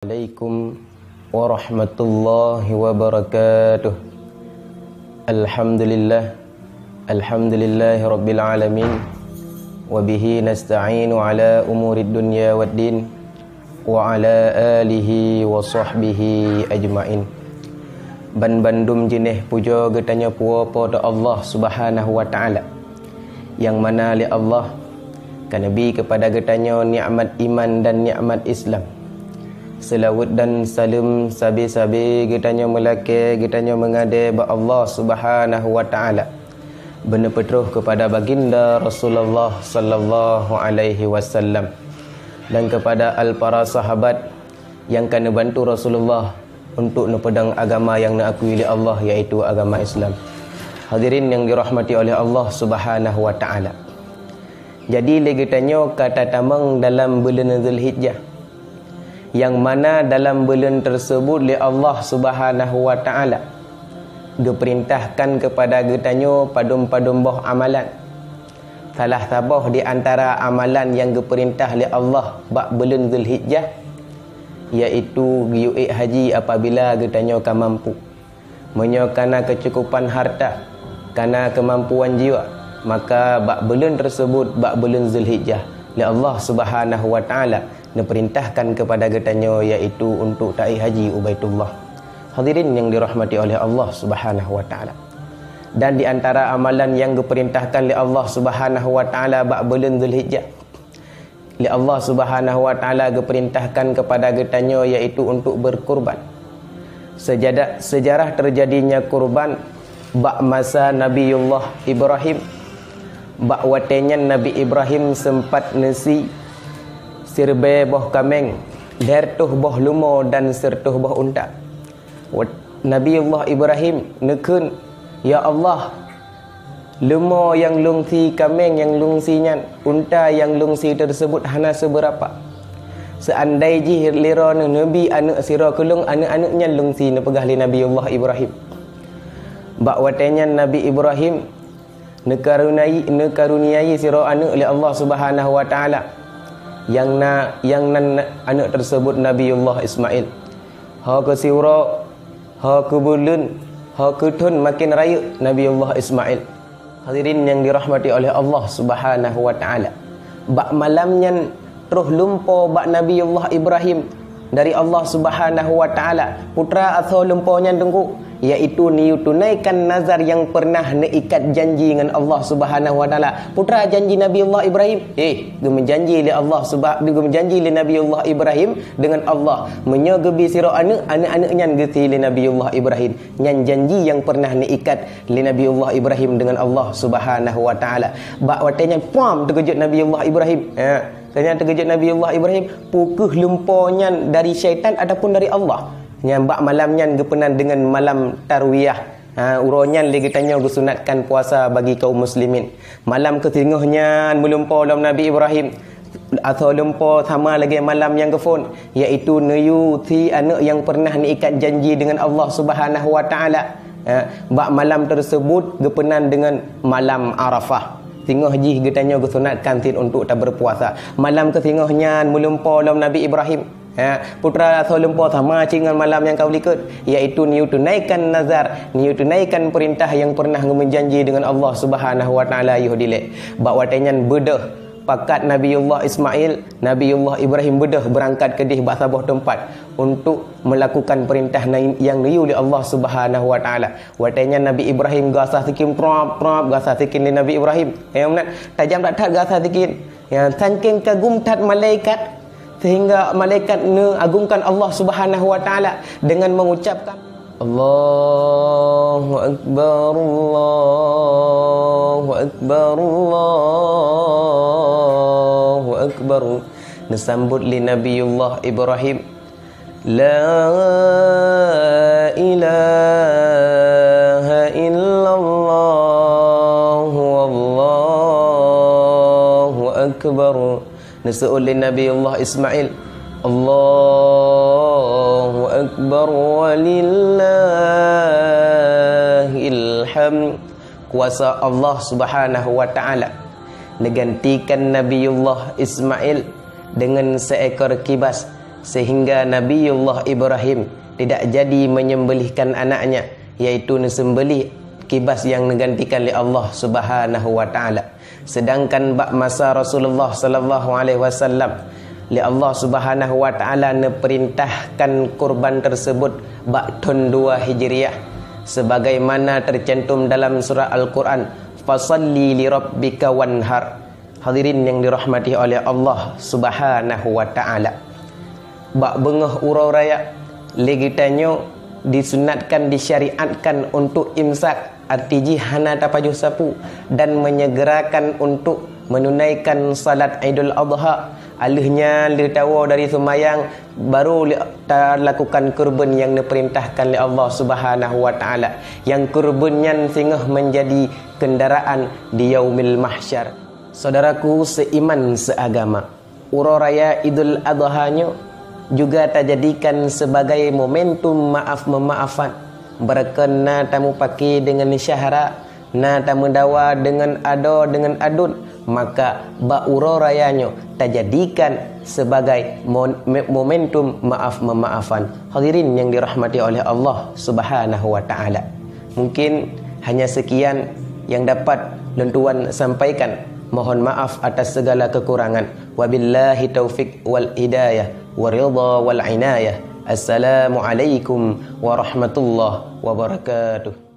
Assalamualaikum warahmatullahi wabarakatuh. Alhamdulillahi rabbil alamin. Wabihi nasta'inu ala umurid dunya waddin. Wa ala alihi wa sahbihi ajma'in. Ban-bandum jenih puja getanya puwa pada Allah subhanahu wa ta'ala, yang mana li Allah kan Nabi kepada getanya nikmat iman dan nikmat Islam. Selawat dan salam sabi-sabi getanya melake getanya mengade ba Allah subhanahu wa ta'ala, benar petruh kepada baginda Rasulullah sallallahu alaihi wasallam, dan kepada para sahabat yang kena bantu Rasulullah untuk nepedang agama yang nakui oleh Allah, iaitu agama Islam. Hadirin yang dirahmati oleh Allah subhanahu wa ta'ala. Jadi legetanya kata tamang dalam bulan Zulhijjah, yang mana dalam bulan tersebut li Allah subhanahu wa ta'ala diperintahkan kepada getanya padum-padum boh amalan. Salah tabah di antara amalan yang diperintah li Allah bak bulan Zulhijjah, iaitu giuik haji apabila getanya kan mampu. Menyokana kecukupan harta, karena kemampuan jiwa, maka bak bulan tersebut, bak bulan Zulhijjah, li Allah subhanahu wa ta'ala diperintahkan kepada getanya, iaitu untuk ta'i haji Ubaidullah. Hadirin yang dirahmati oleh Allah subhanahu wa ta'ala. Dan di antara amalan yang diperintahkan oleh Allah subhanahu wa ta'ala bak bulan Zulhijjah, li Allah subhanahu wa ta'ala diperintahkan kepada getanya, iaitu untuk berkurban. Sejarah terjadinya kurban bak masa Nabiullah Ibrahim. Bak watenya Nabi Ibrahim sempat nasi sirbe boh kameng, dertuh boh lumo dan sertuh boh unta. Nabiullah Ibrahim nekun, ya Allah, lumo yang lungsi, kameng yang lungsinya, unta yang lungsi tersebut hana seberapa. Seandai ji lira nabi anak sira kulung anak-anaknya lungsi ne pegah li Nabiullah Ibrahim. Bak watenya Nabi Ibrahim nekaruniai sira anak li Allah subhanahu wa ta'ala, yang anak tersebut Nabiullah Ismail. Ha ke siura, ha ke bulan, ha ke tun makin raya Nabiullah Ismail. Hadirin yang dirahmati oleh Allah subhanahu wa ta'ala, bak malamnya terus lumpo bak Nabiullah Ibrahim dari Allah subhanahu wa ta'ala, putra atau lumponya tengku, iaitu niu tunaikan nazar yang pernah neikat janji dengan Allah subhanahu wa ta'ala. Putra janji Nabiullah Ibrahim, gemenjanji li Allah gemenjanji li Nabiullah Ibrahim dengan Allah, menyogebi sira anak-anaknya geti li Nabiullah Ibrahim, nyan janji yang pernah neikat li Nabiullah Ibrahim dengan Allah subhanahu wa ta'ala. Bak watenya pam terkejut Nabiullah Ibrahim. Ternyata terkejut Nabiullah Ibrahim, pukuh lumponya dari syaitan ataupun dari Allah. Yang bak malamnya gepenan dengan malam tarwiyah. Uronya legetanya gusunatkan puasa bagi kaum muslimin. Malam ketingahnya melumpo dalam Nabi Ibrahim, atau lumpo sama lagi malam yang kefun, iaitu neyuti anak yang pernah diikat janji dengan Allah subhanahu wa ta'ala. Bak malam tersebut gepenan dengan malam Arafah. Tingah ji getanya gusunatkan tin untuk tak berpuasa. Malam ketingahnya melumpo dalam Nabi Ibrahim, putra atau lumpo sama dengan malam yang kau likut, iaitu niu tunaikan nazar, niu tunaikan perintah yang pernah menjanji dengan Allah subhanahu wa ta'ala yuhdile. Bak watenyan bedah pakat Nabiullah Ismail, Nabiullah Ibrahim bedah berangkat ke dih bak sabah tempat untuk melakukan perintah yang niu oleh Allah subhanahu wa ta'ala. Watenya Nabi Ibrahim gasah sikin prop gasah sikin di Nabi Ibrahim, tajam tak gasah sikin, yang saking kagum tat malaikat, sehingga malaikat agungkan Allah subhanahu wa ta'ala dengan mengucapkan Allahu Akbar, Allahu Akbar, Allahu Akbar. Disambut li Nabiullah Ibrahim, La ilaha illallah, Wallahu Akbar. Nasu'ul li Nabiullah Ismail, Allahu Akbar walillahil hamd. Kuasa Allah subhanahu wa ta'ala menggantikan Nabiullah Ismail dengan seekor kibas sehingga Nabiullah Ibrahim tidak jadi menyembelihkan anaknya, yaitu disembelih kibas yang menggantikan oleh Allah Subhanahu wa taala. Sedangkan bak masa Rasulullah sallallahu alaihi wasallam, li Allah Subhanahu wa taala perintahkan kurban tersebut bak tahun 2 Hijriah sebagaimana tercantum dalam surah Al-Quran, fasalli li rabbika wanhar. Hadirin yang dirahmati oleh Allah Subhanahu wa taala, bak bengah urau raya legitanyo disunatkan, disyariatkan untuk imsak, arti jihana tapajuh sapu, dan menyegerakan untuk menunaikan salat Idul Adha. Alihnya litawa dari semayang baru lakukan kurban yang diperintahkan oleh Allah Subhanahu wa taala, yang kurbannya sehingga menjadi kendaraan di yaumil mahsyar. Saudaraku seiman seagama, uro raya Idul Adha-nya juga terjadikan sebagai momentum maaf memaafan. Berkena tamu pakai dengan syahara, na tamu dawa dengan ado dengan adun, maka ba'uro rayanya terjadikan sebagai momentum maaf memaafan. Hadirin yang dirahmati oleh Allah Subhanahu wa taala, mungkin hanya sekian yang dapat lentuan sampaikan. Mohon maaf atas segala kekurangan. Wabillahi taufik wal hidayah wa ridha wal inayah. Assalamualaikum warahmatullahi wabarakatuh.